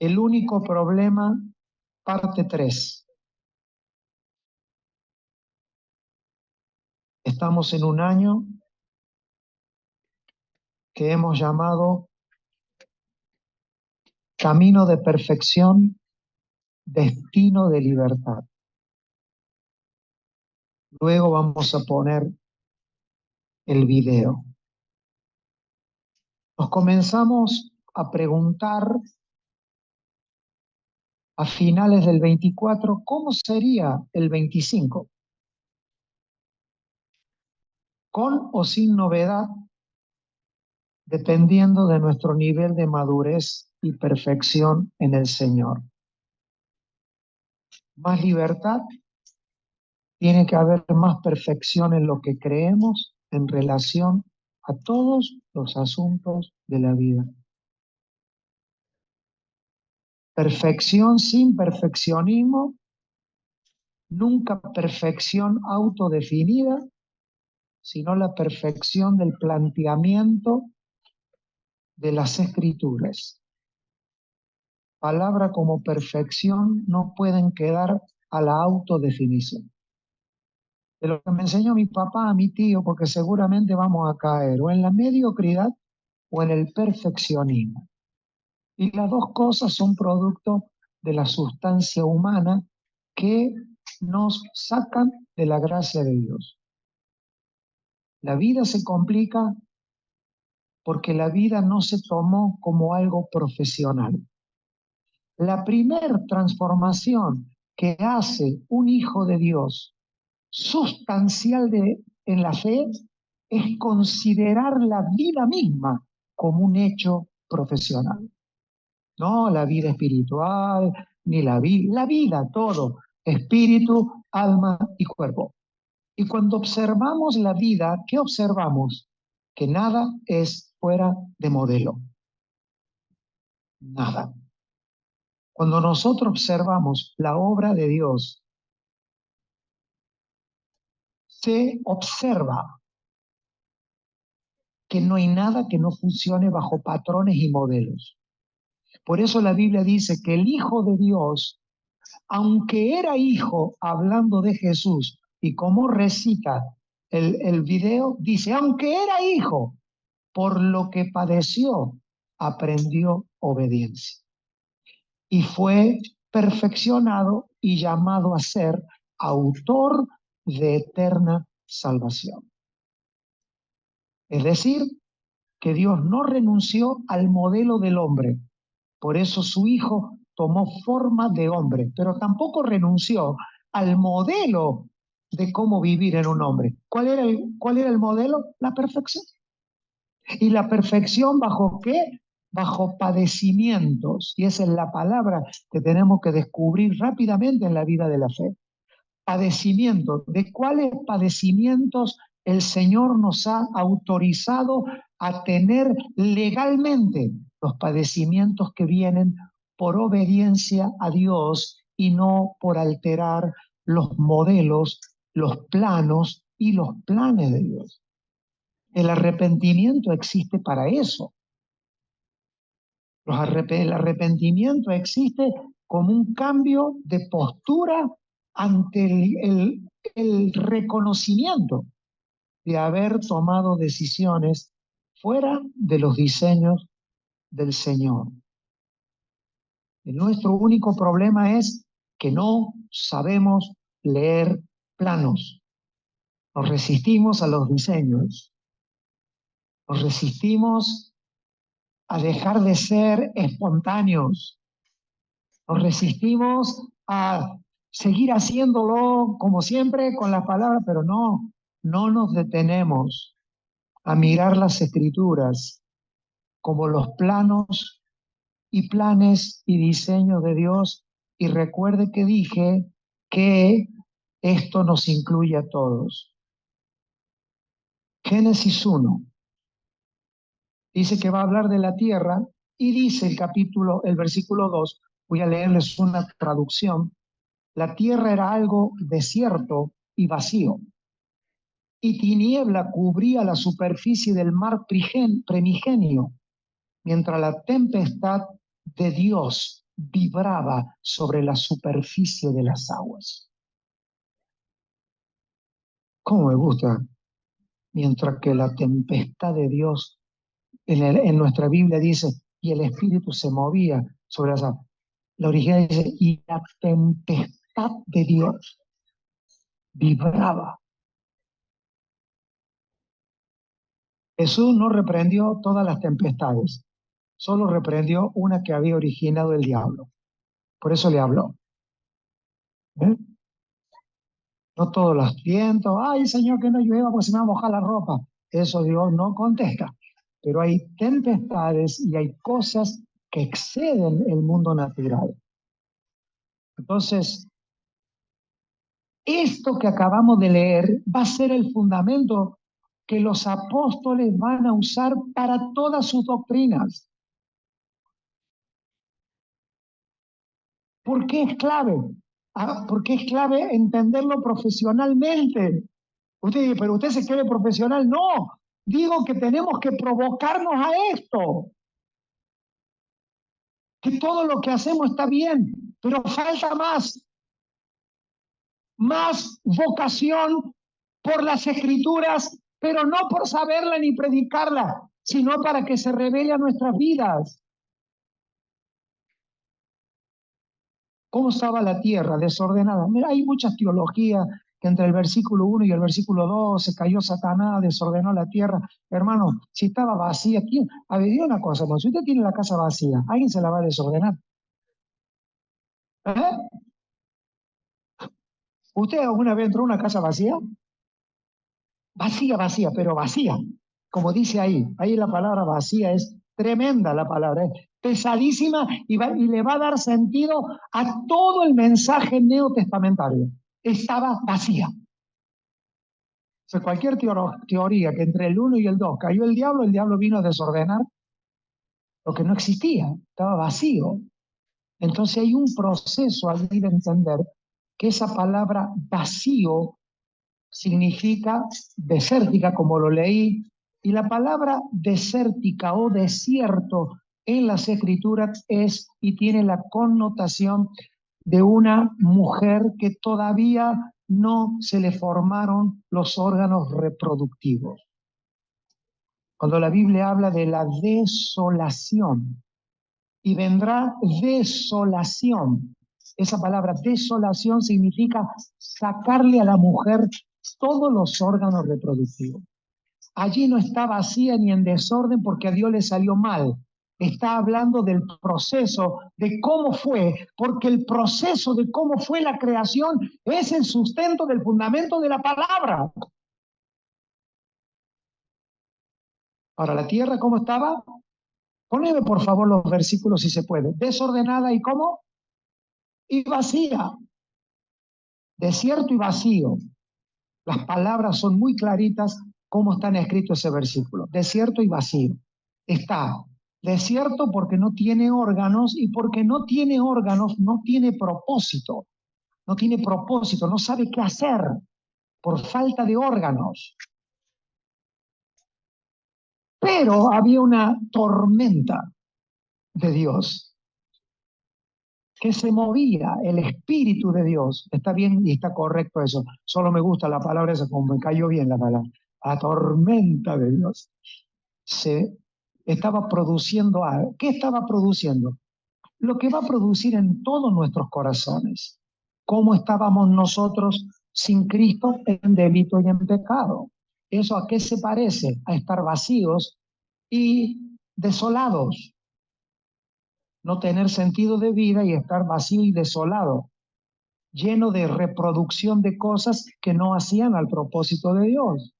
El único problema, parte 3. Estamos en un año que hemos llamado Camino de Perfección, Destino de Libertad. Luego vamos a poner el video. Nos comenzamos a preguntar a finales del 24, ¿cómo sería el 25? Con o sin novedad, dependiendo de nuestro nivel de madurez y perfección en el Señor. Más libertad, tiene que haber más perfección en lo que creemos en relación a todos los asuntos de la vida. Perfección sin perfeccionismo, nunca perfección autodefinida, sino la perfección del planteamiento de las Escrituras. Palabras como perfección no pueden quedar a la autodefinición. De lo que me enseñó mi papá a mi tío, porque seguramente vamos a caer o en la mediocridad o en el perfeccionismo. Y las dos cosas son producto de la sustancia humana que nos sacan de la gracia de Dios. La vida se complica porque la vida no se tomó como algo profesional. La primera transformación que hace un hijo de Dios sustancial en la fe es considerar la vida misma como un hecho profesional. No la vida espiritual, ni la vida, todo, espíritu, alma y cuerpo. Y cuando observamos la vida, ¿qué observamos? Que nada es fuera de modelo. Nada. Cuando nosotros observamos la obra de Dios, se observa que no hay nada que no funcione bajo patrones y modelos. Por eso la Biblia dice que el Hijo de Dios, aunque era hijo, hablando de Jesús, y como recita el video, dice, aunque era hijo, por lo que padeció, aprendió obediencia. Y fue perfeccionado y llamado a ser autor de eterna salvación. Es decir, que Dios no renunció al modelo del hombre. Por eso su Hijo tomó forma de hombre, pero tampoco renunció al modelo de cómo vivir en un hombre. ¿Cuál era el modelo? La perfección. ¿Y la perfección bajo qué? Bajo padecimientos. Y esa es la palabra que tenemos que descubrir rápidamente en la vida de la fe. Padecimientos. ¿De cuáles padecimientos el Señor nos ha autorizado a tener legalmente? Los padecimientos que vienen por obediencia a Dios y no por alterar los modelos, los planos y los planes de Dios. El arrepentimiento existe para eso. El arrepentimiento existe como un cambio de postura ante el reconocimiento de haber tomado decisiones fuera de los diseños del Señor. Nuestro único problema es que no sabemos leer planos. Nos resistimos a los diseños. Nos resistimos a dejar de ser espontáneos. Nos resistimos a seguir haciéndolo como siempre con las palabras, pero no nos detenemos a mirar las Escrituras como los planos y planes y diseños de Dios. Y recuerde que dije que esto nos incluye a todos. Génesis 1 dice que va a hablar de la tierra y dice el versículo 2, voy a leerles una traducción. La tierra era algo desierto y vacío, y tiniebla cubría la superficie del mar primigenio, mientras la tempestad de Dios vibraba sobre la superficie de las aguas. ¿Cómo me gusta? Mientras que la tempestad de Dios, en nuestra Biblia dice, y el Espíritu se movía sobre las aguas. La original dice, y la tempestad de Dios vibraba. Jesús no reprendió todas las tempestades, solo reprendió una que había originado el diablo. Por eso le habló. ¿Eh? No todos los vientos, ay Señor, que no llueva porque se me va a mojar la ropa. Eso Dios no contesta. Pero hay tempestades y hay cosas que exceden el mundo natural. Entonces, esto que acabamos de leer va a ser el fundamento que los apóstoles van a usar para todas sus doctrinas. ¿Por qué es clave? Porque es clave entenderlo profesionalmente. Usted dice, pero usted se cree profesional. No, digo que tenemos que provocarnos a esto. Que todo lo que hacemos está bien, pero falta más vocación por las escrituras, pero no por saberla ni predicarla, sino para que se revele a nuestras vidas. ¿Cómo estaba la tierra desordenada? Mira, hay muchas teologías que entre el versículo 1 y el versículo 2 se cayó Satanás, desordenó la tierra. Hermano, si estaba vacía, ¿quién? A ver, una cosa, si usted tiene la casa vacía, ¿alguien se la va a desordenar? ¿Eh? ¿Usted alguna vez entró a una casa vacía? Vacía, vacía, pero vacía. Como dice ahí la palabra vacía es tremenda la palabra, es pesadísima y le va a dar sentido a todo el mensaje neotestamentario. Estaba vacía. O sea, cualquier teoría que entre el 1 y el 2 cayó el diablo vino a desordenar lo que no existía, estaba vacío. Entonces hay un proceso allí de entender que esa palabra vacío significa desértica, como lo leí, y la palabra desértica o desierto en las escrituras es y tiene la connotación de una mujer que todavía no se le formaron los órganos reproductivos. Cuando la Biblia habla de la desolación, y vendrá desolación. Esa palabra desolación significa sacarle a la mujer todos los órganos reproductivos. Allí no está vacía ni en desorden porque a Dios le salió mal. Está hablando del proceso, de cómo fue, porque el proceso de cómo fue la creación es el sustento del fundamento de la palabra. Ahora, ¿la tierra cómo estaba? Poneme por favor los versículos si se puede. Desordenada y cómo? Y vacía. Desierto y vacío. Las palabras son muy claritas cómo están escritos ese versículo. Desierto y vacío. Está desierto porque no tiene órganos y porque no tiene órganos no tiene propósito. No tiene propósito, no sabe qué hacer por falta de órganos. Pero había una tormenta de Dios que se movía, el Espíritu de Dios. Está bien y está correcto eso. Solo me gusta la palabra esa, como me cayó bien la palabra. La tormenta de Dios. Se estaba produciendo algo. ¿Qué estaba produciendo? Lo que va a producir en todos nuestros corazones. ¿Cómo estábamos nosotros sin Cristo en delito y en pecado? ¿Eso a qué se parece? A estar vacíos y desolados. No tener sentido de vida y estar vacío y desolado, lleno de reproducción de cosas que no hacían al propósito de Dios.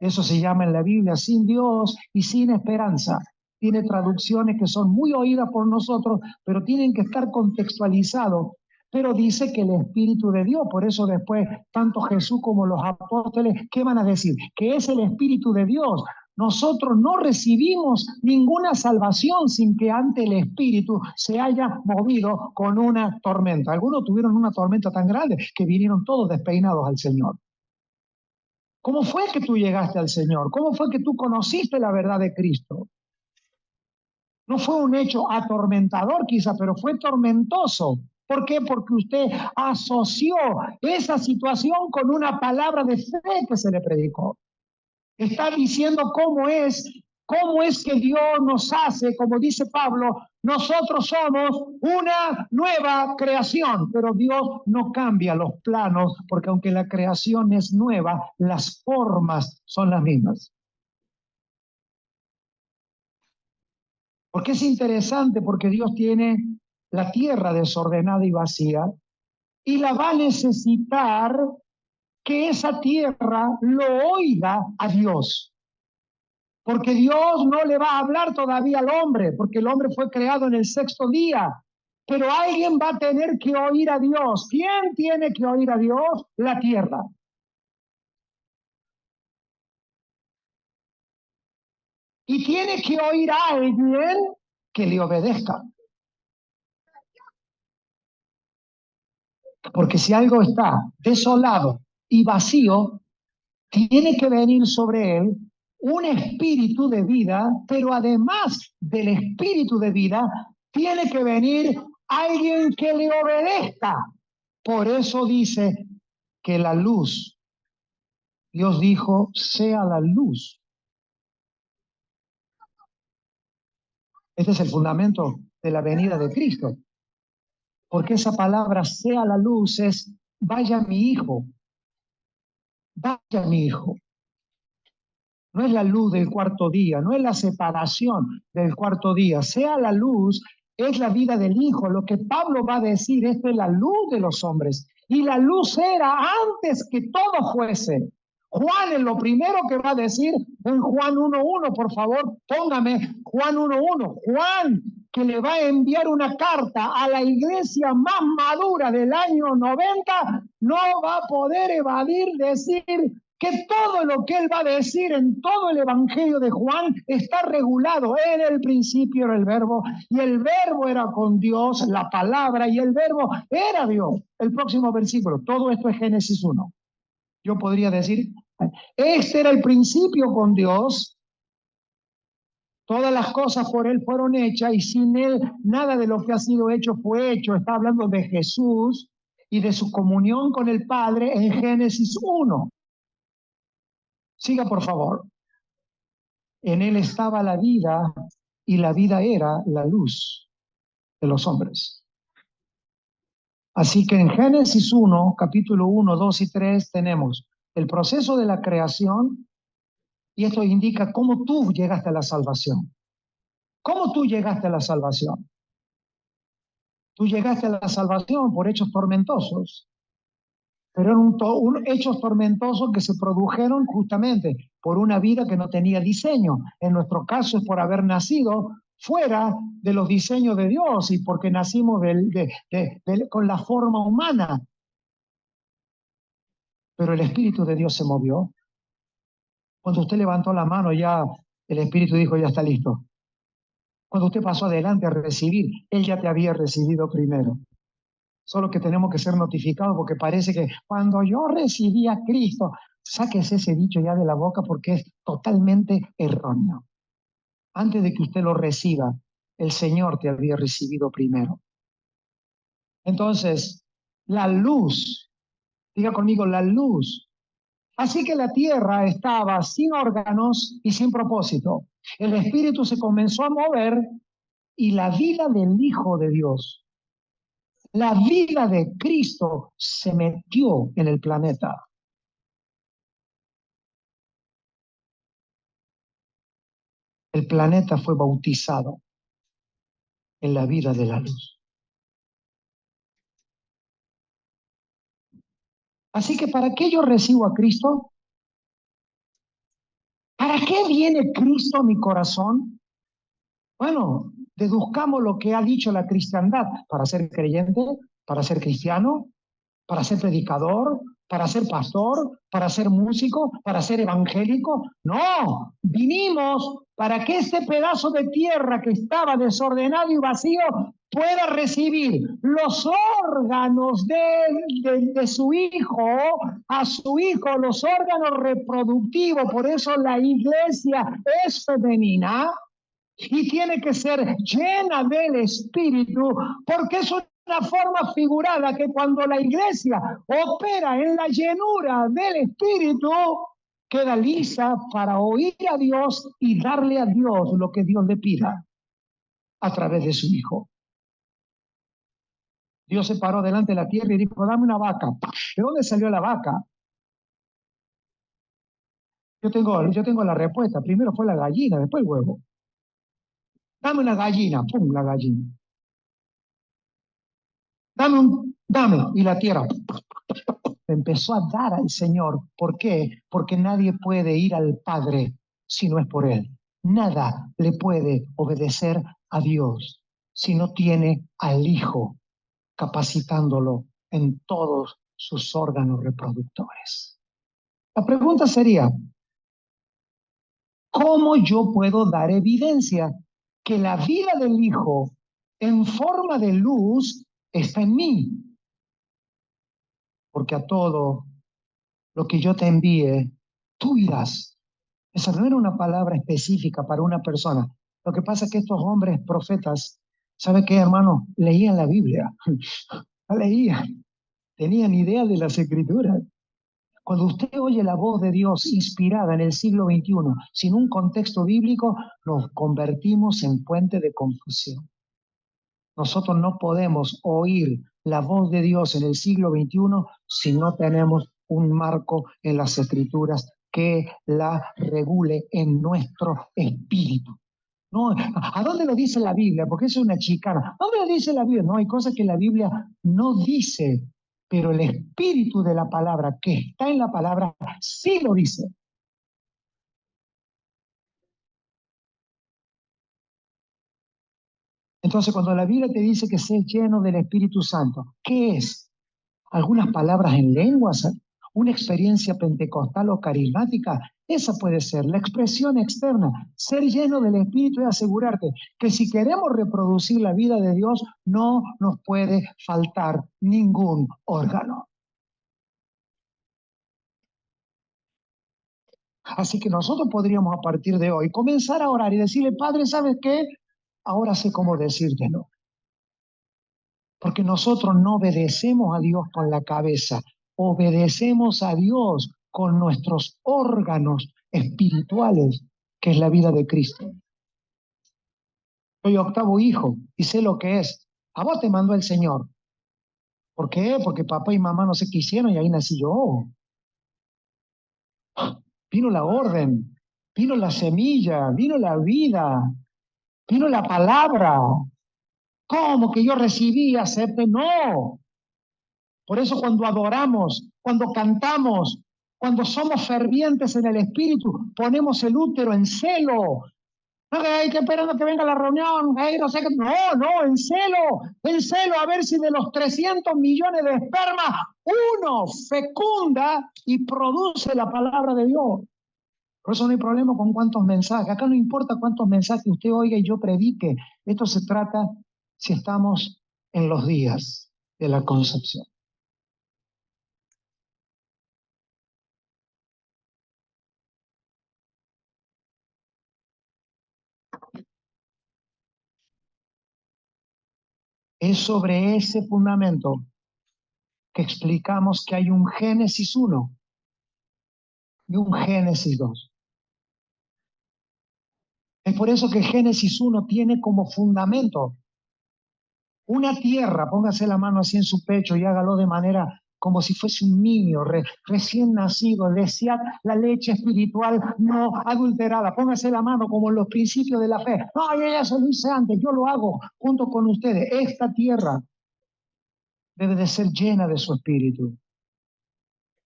Eso se llama en la Biblia sin Dios y sin esperanza. Tiene traducciones que son muy oídas por nosotros, pero tienen que estar contextualizados. Pero dice que el Espíritu de Dios, por eso después tanto Jesús como los apóstoles, ¿qué van a decir? Que es el Espíritu de Dios. Nosotros no recibimos ninguna salvación sin que ante el Espíritu se haya movido con una tormenta. Algunos tuvieron una tormenta tan grande que vinieron todos despeinados al Señor. ¿Cómo fue que tú llegaste al Señor? ¿Cómo fue que tú conociste la verdad de Cristo? No fue un hecho atormentador quizá, pero fue tormentoso. ¿Por qué? Porque usted asoció esa situación con una palabra de fe que se le predicó. Está diciendo cómo es que Dios nos hace, como dice Pablo, nosotros somos una nueva creación, pero Dios no cambia los planos, porque aunque la creación es nueva, las formas son las mismas. Porque es interesante, porque Dios tiene la tierra desordenada y vacía y la va a necesitar que esa tierra lo oiga a Dios. Porque Dios no le va a hablar todavía al hombre, porque el hombre fue creado en el sexto día. Pero alguien va a tener que oír a Dios. ¿Quién tiene que oír a Dios? La tierra. Y tiene que oír a alguien que le obedezca. Porque si algo está desolado y vacío, tiene que venir sobre él un espíritu de vida, pero además del espíritu de vida, tiene que venir alguien que le obedezca. Por eso dice que la luz, Dios dijo, sea la luz. Este es el fundamento de la venida de Cristo. Porque esa palabra, sea la luz, es, vaya mi hijo, vaya mi hijo. No es la luz del cuarto día, no es la separación del cuarto día. Sea la luz, es la vida del Hijo. Lo que Pablo va a decir, esto es la luz de los hombres. Y la luz era antes que todo fuese. Juan es lo primero que va a decir en Juan 1.1, por favor, póngame Juan 1.1. Juan, que le va a enviar una carta a la iglesia más madura del año 90, no va a poder evadir decir que todo lo que él va a decir en todo el Evangelio de Juan está regulado. En el principio era el verbo, y el verbo era con Dios, la palabra, y el verbo era Dios. El próximo versículo, todo esto es Génesis 1. Yo podría decir, este era el principio con Dios, todas las cosas por él fueron hechas, y sin él nada de lo que ha sido hecho fue hecho. Está hablando de Jesús y de su comunión con el Padre en Génesis 1. Siga, por favor. En él estaba la vida y la vida era la luz de los hombres. Así que en Génesis 1, capítulo 1, 2 y 3 tenemos el proceso de la creación y esto indica cómo tú llegaste a la salvación. ¿Cómo tú llegaste a la salvación? Tú llegaste a la salvación por hechos tormentosos, pero eran hechos tormentosos que se produjeron justamente por una vida que no tenía diseño. En nuestro caso es por haber nacido fuera de los diseños de Dios y porque nacimos con la forma humana. Pero el Espíritu de Dios se movió. Cuando usted levantó la mano, ya el Espíritu dijo, ya está listo. Cuando usted pasó adelante a recibir, Él ya te había recibido primero. Solo que tenemos que ser notificados porque parece que cuando yo recibí a Cristo, sáquese ese dicho ya de la boca porque es totalmente erróneo. Antes de que usted lo reciba, el Señor te había recibido primero. Entonces, la luz, diga conmigo, la luz. Así que la tierra estaba sin órganos y sin propósito. El Espíritu se comenzó a mover y la vida del Hijo de Dios, la vida de Cristo se metió en el planeta. El planeta fue bautizado en la vida de la luz. Así que ¿para qué yo recibo a Cristo? ¿Para qué viene Cristo a mi corazón? Bueno, deduzcamos lo que ha dicho la cristiandad. Para ser creyente, para ser cristiano, para ser predicador, para ser pastor, para ser músico, para ser evangélico. No, vinimos para que este pedazo de tierra que estaba desordenado y vacío pueda recibir los órganos de su hijo, a su hijo, los órganos reproductivos. Por eso la iglesia es femenina. y tiene que ser llena del Espíritu, porque es una forma figurada que cuando la iglesia opera en la llenura del Espíritu, queda lisa para oír a Dios y darle a Dios lo que Dios le pida a través de su Hijo. Dios se paró delante de la tierra y dijo, dame una vaca. ¿De dónde salió la vaca? Yo tengo la respuesta. Primero fue la gallina, después el huevo. Dame una gallina, pum, la gallina. Dame, y la tierra empezó a dar al Señor. ¿Por qué? Porque nadie puede ir al Padre si no es por Él. Nada le puede obedecer a Dios si no tiene al Hijo capacitándolo en todos sus órganos reproductores. La pregunta sería, ¿cómo yo puedo dar evidencia que la vida del Hijo en forma de luz está en mí? Porque a todo lo que yo te envíe, tú irás. Esa no era una palabra específica para una persona. Lo que pasa es que estos hombres profetas, ¿sabe qué, hermano? Leían la Biblia. La leían. Tenían idea de las escrituras. Cuando usted oye la voz de Dios inspirada en el siglo XXI, sin un contexto bíblico, nos convertimos en puente de confusión. Nosotros no podemos oír la voz de Dios en el siglo XXI si no tenemos un marco en las Escrituras que la regule en nuestro espíritu. No, ¿a dónde lo dice la Biblia? Porque es una chicana. ¿A dónde lo dice la Biblia? No, hay cosas que la Biblia no dice, pero el espíritu de la palabra que está en la palabra sí lo dice. Entonces, cuando la Biblia te dice que sé lleno del Espíritu Santo, ¿qué es? Algunas palabras en lenguas, una experiencia pentecostal o carismática, esa puede ser la expresión externa. Ser lleno del Espíritu es asegurarte que si queremos reproducir la vida de Dios, no nos puede faltar ningún órgano. Así que nosotros podríamos a partir de hoy comenzar a orar y decirle, Padre, ¿sabes qué? Ahora sé cómo decírtelo. Porque nosotros no obedecemos a Dios con la cabeza, obedecemos a Dios con nuestros órganos espirituales, que es la vida de Cristo. Soy octavo hijo y sé lo que es. A vos te mandó el Señor. ¿Por qué? Porque papá y mamá no se quisieron y ahí nací yo. Vino la orden, vino la semilla, vino la vida, vino la palabra. ¿Cómo que yo recibí, acepté? No. Por eso cuando adoramos, cuando cantamos, cuando somos fervientes en el espíritu, ponemos el útero en celo. No, que hay que esperando que venga la reunión, no sé qué. No, en celo, a ver si de los 300 millones de espermas, uno fecunda y produce la palabra de Dios. Por eso no hay problema con cuántos mensajes. Acá no importa cuántos mensajes usted oiga y yo predique. Esto se trata si estamos en los días de la concepción. Es sobre ese fundamento que explicamos que hay un Génesis 1 y un Génesis 2. Es por eso que Génesis 1 tiene como fundamento una tierra, póngase la mano así en su pecho y hágalo de manera como si fuese un niño recién nacido, desead la leche espiritual no adulterada, póngase la mano como en los principios de la fe. No, yo ya se lo hice antes, yo lo hago junto con ustedes. Esta tierra debe de ser llena de su espíritu.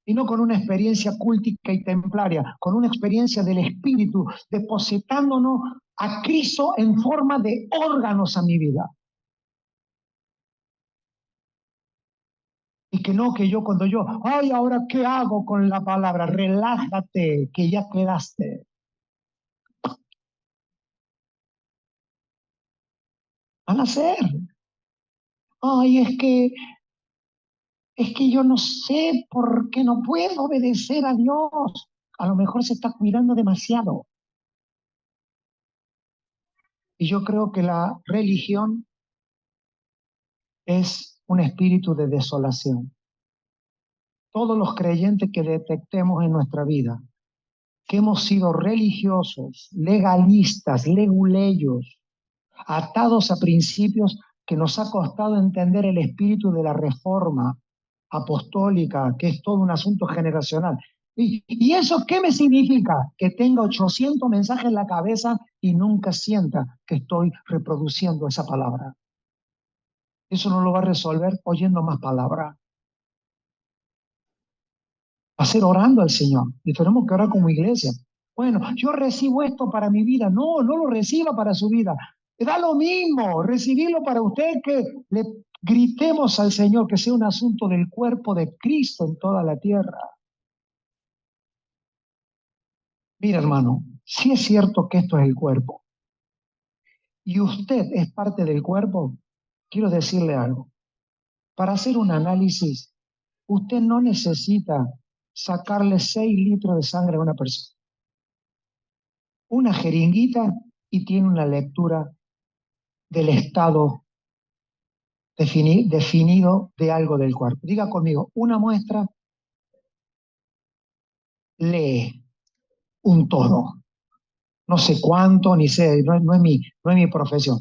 Y no con una experiencia cultica y templaria, con una experiencia del Espíritu, depositándonos a Cristo en forma de órganos a mi vida. Y que no que yo cuando yo, ay, ahora ¿qué hago con la palabra? Relájate, que ya quedaste. Van a ser. Ay, es que yo no sé por qué no puedo obedecer a Dios. A lo mejor se está cuidando demasiado. Y yo creo que la religión es un espíritu de desolación. Todos los creyentes que detectemos en nuestra vida, que hemos sido religiosos, legalistas, leguleyos, atados a principios que nos ha costado entender el espíritu de la reforma apostólica, que es todo un asunto generacional. ¿Y eso qué me significa? Que tenga 800 mensajes en la cabeza y nunca sienta que estoy reproduciendo esa palabra. Eso no lo va a resolver oyendo más palabras. Va a ser orando al Señor. Y tenemos que orar como iglesia. Bueno, yo recibo esto para mi vida. No, no lo reciba para su vida. Da lo mismo recibirlo para usted, que le gritemos al Señor que sea un asunto del cuerpo de Cristo en toda la tierra. Mira, hermano, si es cierto que esto es el cuerpo y usted es parte del cuerpo, quiero decirle algo. Para hacer un análisis, usted no necesita sacarle 6 litros de sangre a una persona. Una jeringuita y tiene una lectura del estado definido de algo del cuerpo. Diga conmigo, una muestra lee un todo. No sé cuánto, ni sé, no es mi profesión.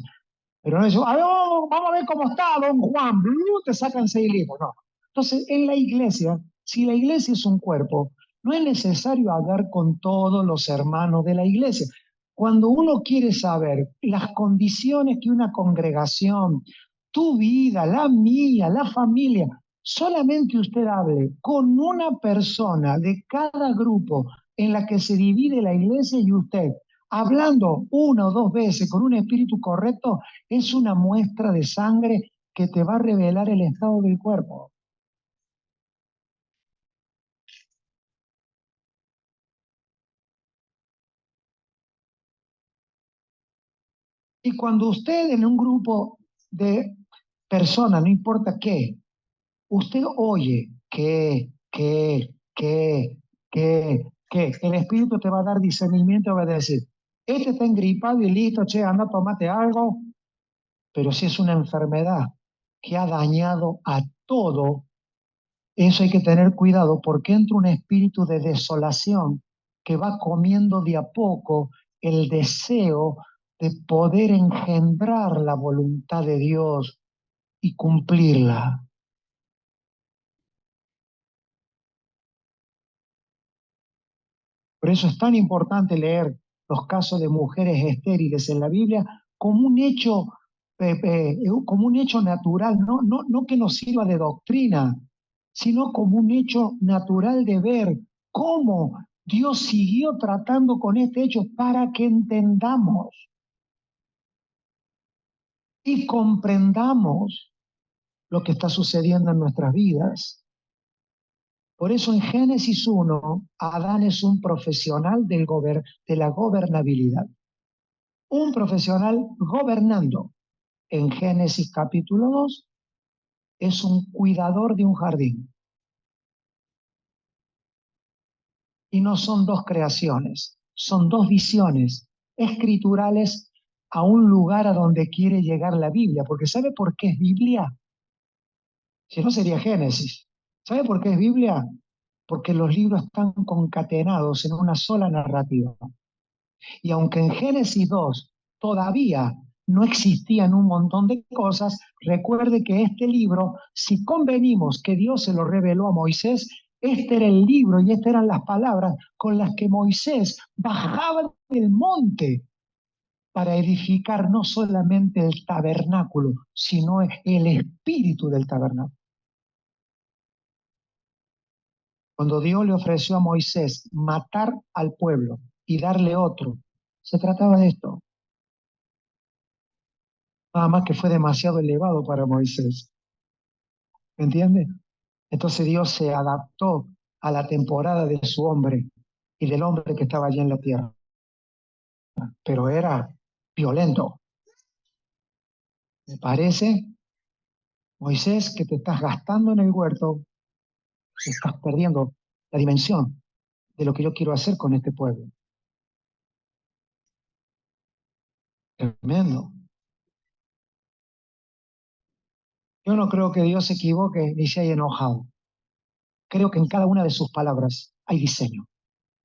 Pero no es, a ver, vamos a ver cómo está don Juan, te sacan 6 libros. No. Entonces, en la iglesia, si la iglesia es un cuerpo, no es necesario hablar con todos los hermanos de la iglesia. Cuando uno quiere saber las condiciones que una congregación, tu vida, la mía, la familia, solamente usted hable con una persona de cada grupo en la que se divide la iglesia y usted, hablando 1 o 2 veces con un espíritu correcto, es una muestra de sangre que te va a revelar el estado del cuerpo. Y cuando usted en un grupo de personas, no importa qué, usted oye que, el espíritu te va a dar discernimiento, va a decir, este está engripado y listo, che, anda, tomate algo. Pero si es una enfermedad que ha dañado a todo, eso hay que tener cuidado, porque entra un espíritu de desolación que va comiendo de a poco el deseo de poder engendrar la voluntad de Dios y cumplirla. Por eso es tan importante leer los casos de mujeres estériles en la Biblia como un hecho, como un hecho natural, no que nos sirva de doctrina, sino como un hecho natural de ver cómo Dios siguió tratando con este hecho para que entendamos y comprendamos lo que está sucediendo en nuestras vidas. Por eso en Génesis 1, Adán es un profesional de la gobernabilidad, un profesional gobernando. En Génesis capítulo 2 es un cuidador de un jardín. Y no son 2 creaciones, son 2 visiones escriturales a un lugar a donde quiere llegar la Biblia. Porque ¿sabe por qué es Biblia? Si no sería Génesis. ¿Sabe por qué es Biblia? Porque los libros están concatenados en una sola narrativa. Y aunque en Génesis 2 todavía no existían un montón de cosas, recuerde que este libro, si convenimos que Dios se lo reveló a Moisés, este era el libro y estas eran las palabras con las que Moisés bajaba del monte para edificar no solamente el tabernáculo, sino el espíritu del tabernáculo. Cuando Dios le ofreció a Moisés matar al pueblo y darle otro, se trataba de esto. Nada más que fue demasiado elevado para Moisés. ¿Me entiende? Entonces Dios se adaptó a la temporada de su hombre y del hombre que estaba allí en la tierra. Pero era violento. ¿Me parece, Moisés, que te estás gastando en el huerto, estás perdiendo la dimensión de lo que yo quiero hacer con este pueblo? Tremendo. Yo no creo que Dios se equivoque ni se haya enojado. Creo que en cada una de sus palabras hay diseño.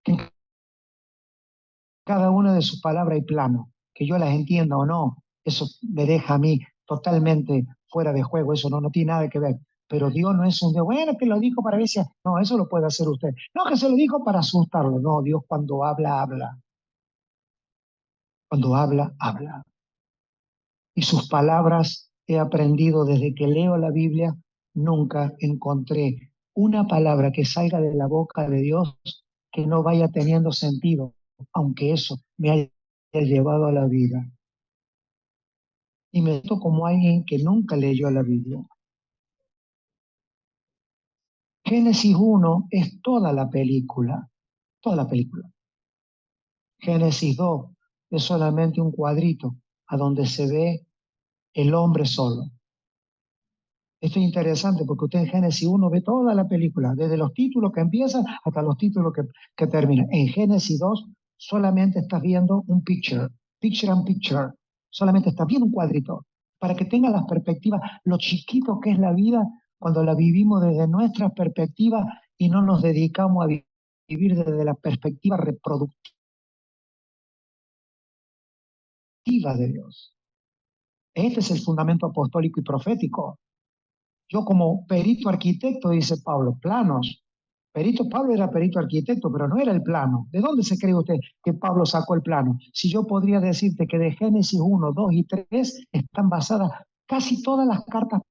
Que en cada una de sus palabras hay plano. Que yo las entienda o no, eso me deja a mí totalmente fuera de juego. Eso no tiene nada que ver. Pero Dios no es un Dios, bueno, que lo dijo para ver si... No, eso lo puede hacer usted. No, que se lo dijo para asustarlo. No, Dios cuando habla, habla. Cuando habla, habla. Y sus palabras he aprendido desde que leo la Biblia, nunca encontré una palabra que salga de la boca de Dios que no vaya teniendo sentido, aunque eso me haya llevado a la vida. Y me siento como alguien que nunca leyó la Biblia. Génesis 1 es toda la película, toda la película. Génesis 2 es solamente un cuadrito a donde se ve el hombre solo. Esto es interesante porque usted en Génesis 1 ve toda la película, desde los títulos que empiezan hasta los títulos que terminan. En Génesis 2 solamente estás viendo un picture and picture, solamente estás viendo un cuadrito, para que tengas las perspectivas, lo chiquito que es la vida cuando la vivimos desde nuestra perspectiva y no nos dedicamos a vivir desde la perspectiva reproductiva de Dios. Este es el fundamento apostólico y profético. Yo como perito arquitecto, dice Pablo, planos. Pablo era perito arquitecto, pero no era el plano. ¿De dónde se cree usted que Pablo sacó el plano? Si yo podría decirte que de Génesis 1, 2 y 3 están basadas casi todas las cartas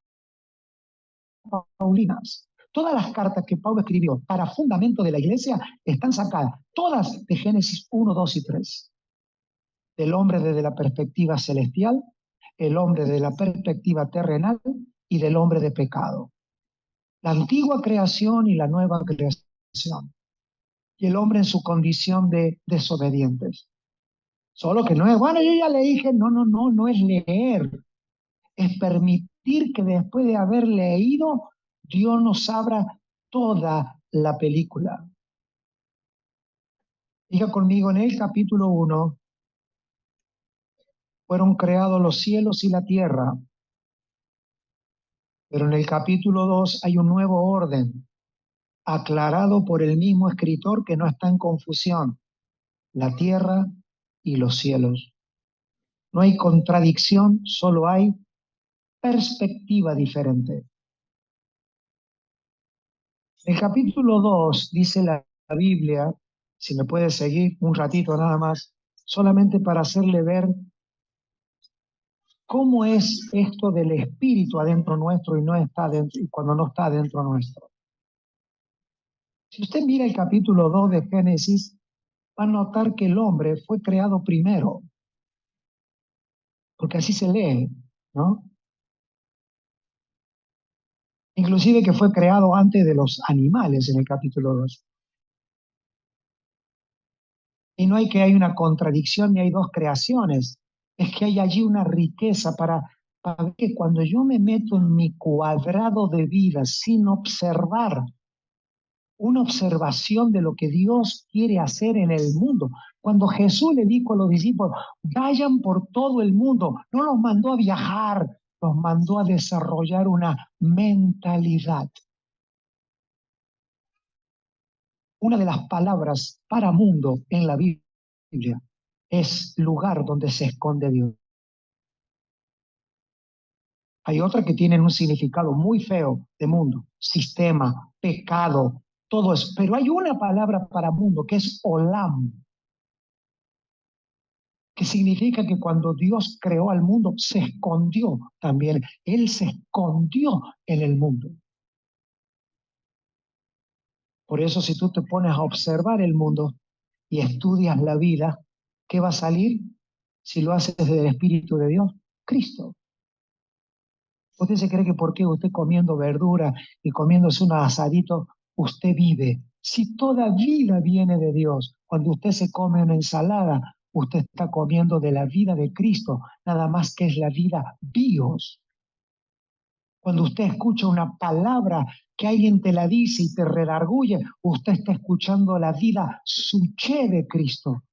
paulinas. Todas las cartas que Pablo escribió para fundamento de la iglesia están sacadas, todas de Génesis 1, 2 y 3. Del hombre desde la perspectiva celestial, el hombre desde la perspectiva terrenal y del hombre de pecado. La antigua creación y la nueva creación. Y el hombre en su condición de desobedientes. Solo que no es, bueno, yo ya le dije, no es leer. Es permitir que después de haber leído, Dios nos abra toda la película. Diga conmigo, en el capítulo 1 fueron creados los cielos y la tierra, pero en el capítulo 2 hay un nuevo orden, aclarado por el mismo escritor que no está en confusión, la tierra y los cielos. No hay contradicción, solo hay perspectiva diferente. El capítulo 2 dice la Biblia, si me puede seguir un ratito nada más, solamente para hacerle ver cómo es esto del espíritu adentro nuestro y no está dentro, y cuando no está dentro nuestro. Si usted mira el capítulo 2 de Génesis, va a notar que el hombre fue creado primero, porque así se lee, ¿no? Inclusive que fue creado antes de los animales en el capítulo 2. Y no hay que hay una contradicción ni hay dos creaciones, es que hay allí una riqueza para ver que cuando yo me meto en mi cuadrado de vida sin observar, una observación de lo que Dios quiere hacer en el mundo. Cuando Jesús le dijo a los discípulos, vayan por todo el mundo, no los mandó a viajar, los mandó a desarrollar una mentalidad. Una de las palabras para mundo en la Biblia es lugar donde se esconde Dios. Hay otras que tienen un significado muy feo de mundo, sistema, pecado, todo eso. Pero hay una palabra para mundo que es olam, que significa que cuando Dios creó al mundo, se escondió también. Él se escondió en el mundo. Por eso si tú te pones a observar el mundo y estudias la vida, ¿qué va a salir si lo haces desde el Espíritu de Dios? Cristo. ¿Usted se cree que porque usted comiendo verdura y comiéndose un asadito, usted vive? Si toda vida viene de Dios, cuando usted se come una ensalada, usted está comiendo de la vida de Cristo, nada más que es la vida bios. Cuando usted escucha una palabra que alguien te la dice y te redarguye, usted está escuchando la vida suche de Cristo.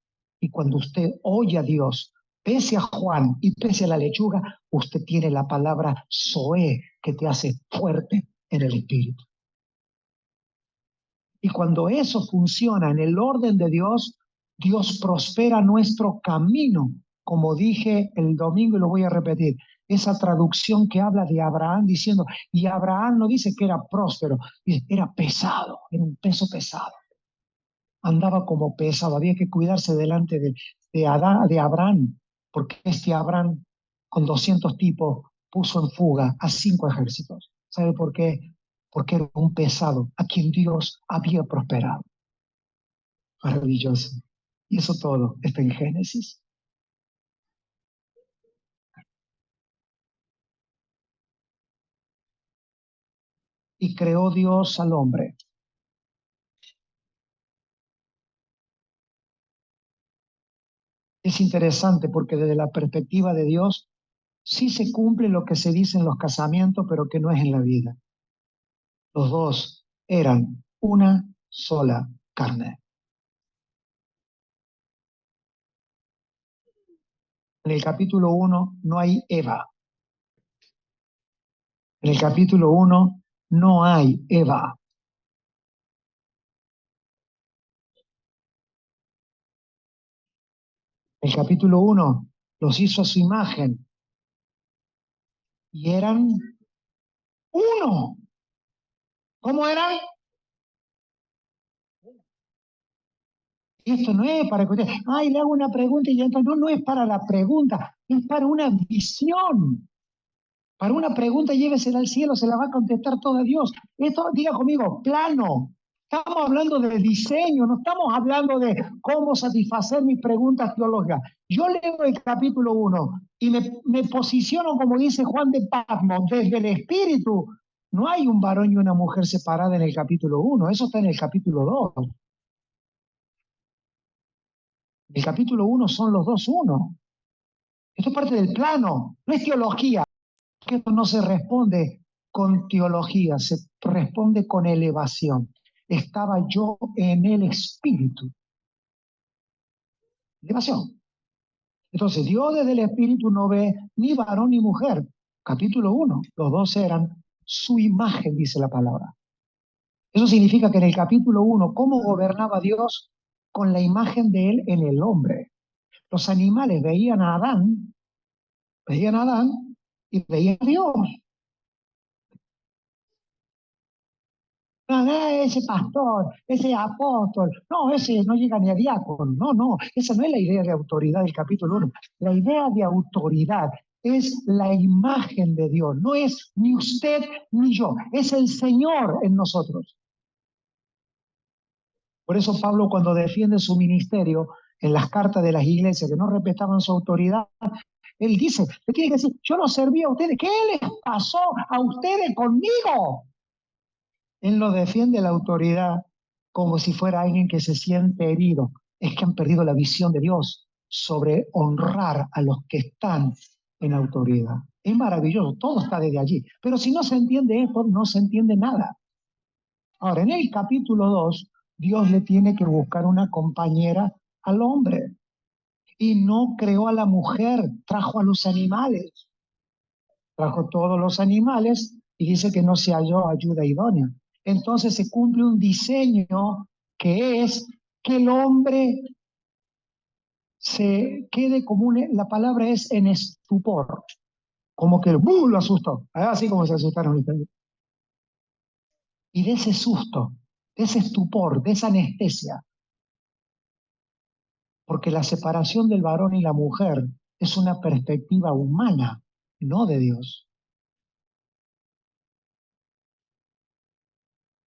Y cuando usted oye a Dios, Pese a Juan y pese a la lechuga, usted tiene la palabra Zoé que te hace fuerte en el espíritu. Y cuando eso funciona en el orden de Dios, Dios prospera nuestro camino. Como dije el domingo y lo voy a repetir, esa traducción que habla de Abraham diciendo, y Abraham no dice que era próspero, dice, era pesado, era un peso pesado. Andaba como pesado, había que cuidarse delante de Abraham, porque este Abraham con 200 tipos puso en fuga a 5 ejércitos. ¿Sabe por qué? Porque era un pesado a quien Dios había prosperado. Maravilloso. Y eso todo está en Génesis. Y creó Dios al hombre. Es interesante porque desde la perspectiva de Dios sí se cumple lo que se dice en los casamientos, pero que no es en la vida. Los dos eran una sola carne. En el capítulo 1 no hay Eva. En el capítulo 1 no hay Eva. En el capítulo 1 los hizo a su imagen y eran uno. ¿Cómo eran? Esto no es para que usted, ay, le hago una pregunta y entonces no es para la pregunta, es para una visión. Para una pregunta, llévesela al cielo, se la va a contestar todo Dios. Esto, diga conmigo, plano. Estamos hablando de diseño, no estamos hablando de cómo satisfacer mis preguntas teológicas. Yo leo el capítulo 1 y me posiciono, como dice Juan de Patmos, desde el espíritu. No hay un varón y una mujer separada en el capítulo 1, eso está en el capítulo 2. El capítulo 1 son los dos uno. Esto es parte del plano, no es teología. Que esto no se responde con teología, se responde con elevación. Estaba yo en el espíritu. Elevación. Entonces, Dios desde el espíritu no ve ni varón ni mujer. Capítulo 1, los dos eran su imagen, dice la palabra. Eso significa que en el capítulo 1, ¿cómo gobernaba Dios? Con la imagen de él en el hombre. Los animales veían a Adán y veían a Dios. No, no, ese pastor, ese apóstol, no, ese no llega ni a diácono, no, no, esa no es la idea de autoridad del capítulo 1. La idea de autoridad es la imagen de Dios, no es ni usted ni yo, es el Señor en nosotros. Por eso Pablo cuando defiende su ministerio en las cartas de las iglesias que no respetaban su autoridad, él dice, le tiene que decir, yo no serví a ustedes, ¿qué les pasó a ustedes conmigo? Él no defiende la autoridad como si fuera alguien que se siente herido. Es que han perdido la visión de Dios sobre honrar a los que están en autoridad. Es maravilloso, todo está desde allí. Pero si no se entiende esto, no se entiende nada. Ahora, en el capítulo 2, Dios le tiene que buscar una compañera al hombre. Y no creó a la mujer, trajo a los animales. Trajo todos los animales y dice que no se halló ayuda idónea. Entonces se cumple un diseño que es que el hombre se quede como la palabra es en estupor, como que lo asustó, así como se asustaron ustedes. Y de ese susto, de ese estupor, de esa anestesia, porque la separación del varón y la mujer es una perspectiva humana, no de Dios.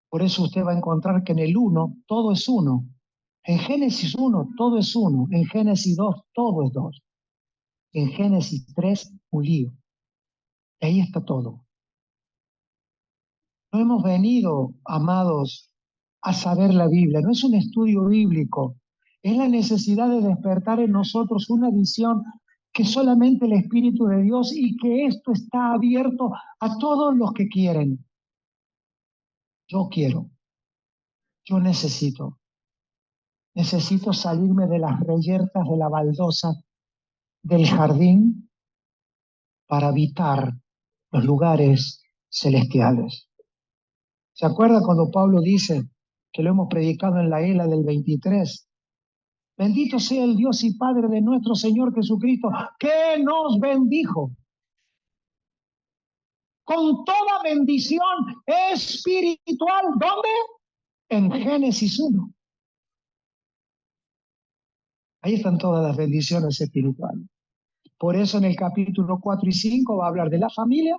Por eso usted va a encontrar que en el 1 todo es uno. En Génesis 1 todo es uno. En Génesis 2 todo es dos. En Génesis 3 un lío. Y ahí está todo. No hemos venido, amados, a saber la Biblia. No es un estudio bíblico. Es la necesidad de despertar en nosotros una visión que solamente el Espíritu de Dios y que esto está abierto a todos los que quieren. Yo quiero. Yo necesito. Necesito salirme de las reyertas de la baldosa del jardín para habitar los lugares celestiales. ¿Se acuerda cuando Pablo dice, que lo hemos predicado en la ELA del 23? Bendito sea el Dios y Padre de nuestro Señor Jesucristo, que nos bendijo con toda bendición espiritual. ¿Dónde? En Génesis 1. Ahí están todas las bendiciones espirituales. Por eso en el capítulo 4 y 5 va a hablar de la familia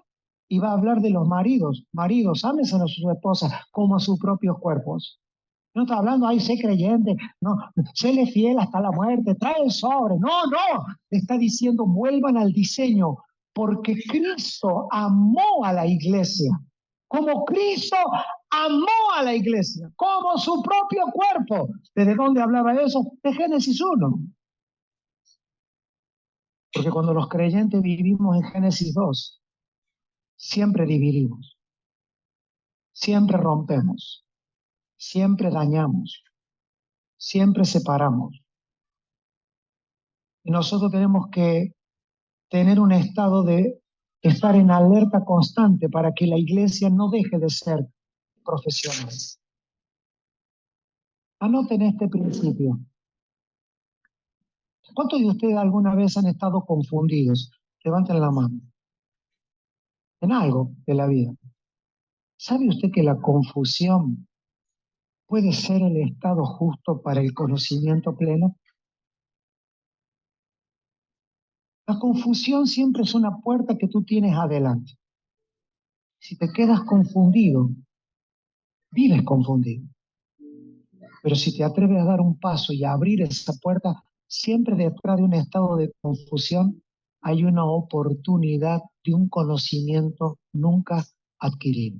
y va a hablar de los maridos. Maridos, ámense a sus esposas como a sus propios cuerpos. No está hablando, ay, sé creyente, no, séle fiel hasta la muerte, trae el sobre. No, no, está diciendo, vuelvan al diseño, porque Cristo amó a la iglesia, como Cristo amó a la iglesia, como su propio cuerpo. ¿Desde dónde hablaba eso? De Génesis 1. Porque cuando los creyentes vivimos en Génesis 2, siempre dividimos, siempre rompemos, siempre dañamos, siempre separamos. Y nosotros tenemos que tener un estado de estar en alerta constante para que la iglesia no deje de ser profesional. Anoten este principio. ¿Cuántos de ustedes alguna vez han estado confundidos? Levanten la mano. En algo de la vida. ¿Sabe usted que la confusión puede ser el estado justo para el conocimiento pleno? La confusión siempre es una puerta que tú tienes adelante. Si te quedas confundido, vives confundido. Pero si te atreves a dar un paso y a abrir esa puerta, siempre detrás de un estado de confusión hay una oportunidad de un conocimiento nunca adquirido.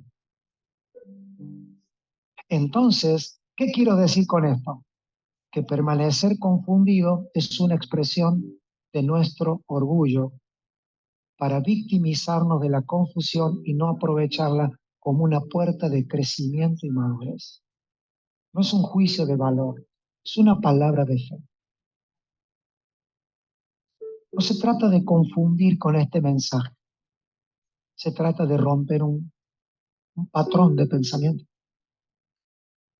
Entonces, ¿qué quiero decir con esto? Que permanecer confundido es una expresión de nuestro orgullo para victimizarnos de la confusión y no aprovecharla como una puerta de crecimiento y madurez. No es un juicio de valor, es una palabra de fe. No se trata de confundir con este mensaje, se trata de romper un patrón de pensamiento.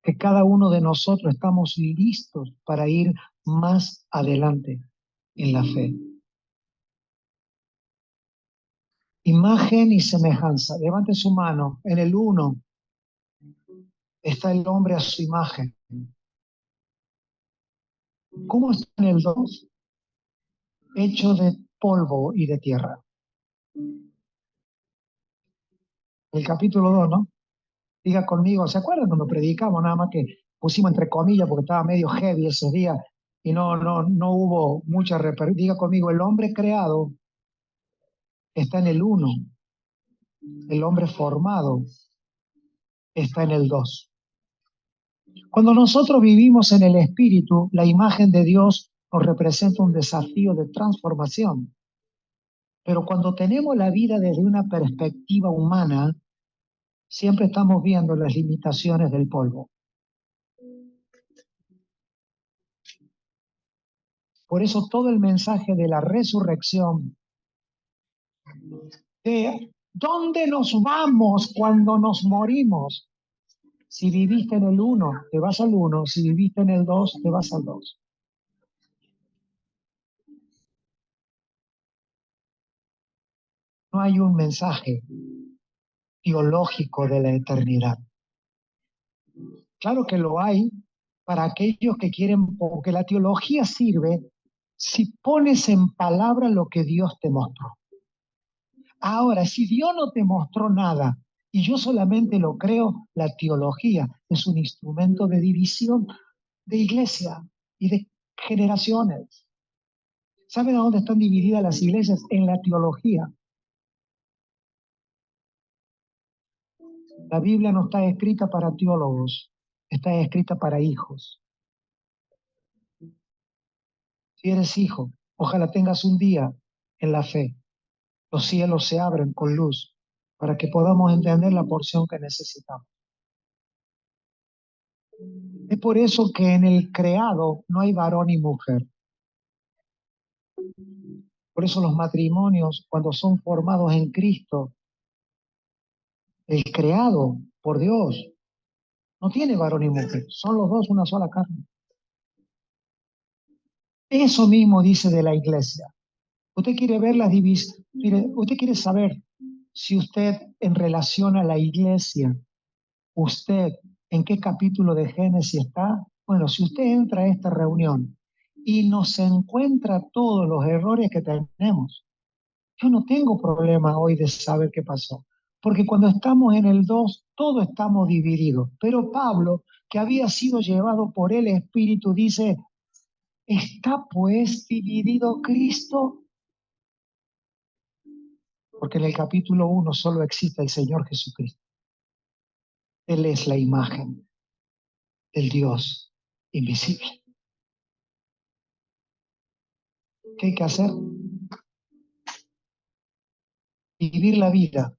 Que cada uno de nosotros estamos listos para ir más adelante en la fe. Imagen y semejanza. Levante su mano. En el 1 está el hombre a su imagen. ¿Cómo está en el 2? Hecho de polvo y de tierra. El capítulo 2, ¿no? Diga conmigo, ¿se acuerdan cuando predicamos? Nada más que pusimos entre comillas porque estaba medio heavy ese día y no hubo mucha repercusión. Diga conmigo, el hombre creado está en el 1, el hombre formado está en el 2. Cuando nosotros vivimos en el Espíritu, la imagen de Dios nos representa un desafío de transformación. Pero cuando tenemos la vida desde una perspectiva humana, siempre estamos viendo las limitaciones del polvo. Por eso todo el mensaje de la resurrección, de dónde nos vamos cuando nos morimos. Si viviste en el 1, te vas al 1. Si viviste en el 2, te vas al 2. No hay un mensaje teológico de la eternidad. Claro que lo hay para aquellos que quieren, porque la teología sirve si pones en palabra lo que Dios te mostró. Ahora, si Dios no te mostró nada y yo solamente lo creo, la teología es un instrumento de división de iglesia y de generaciones. ¿Saben a dónde están divididas las iglesias? En la teología. La Biblia no está escrita para teólogos, está escrita para hijos. Si eres hijo, ojalá tengas un día en la fe. Los cielos se abren con luz para que podamos entender la porción que necesitamos. Es por eso que en el creado no hay varón y mujer. Por eso los matrimonios, cuando son formados en Cristo, el creado por Dios, no tiene varón y mujer, son los dos una sola carne. Eso mismo dice de la iglesia. Usted quiere ver las divisiones, usted quiere saber si usted en relación a la iglesia, usted en qué capítulo de Génesis está. Bueno, si usted entra a esta reunión y nos encuentra todos los errores que tenemos, yo no tengo problema hoy de saber qué pasó, porque cuando estamos en el 2, todos estamos divididos. Pero Pablo, que había sido llevado por el Espíritu, dice, ¿está pues dividido Cristo? Porque en el capítulo 1 solo existe el Señor Jesucristo. Él es la imagen del Dios invisible. ¿Qué hay que hacer? Vivir la vida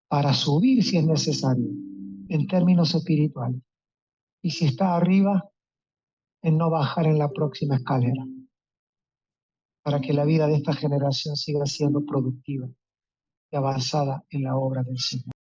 para subir si es necesario, en términos espirituales. Y si está arriba, en no bajar en la próxima escalera, para que la vida de esta generación siga siendo productiva y avanzada en la obra del Señor.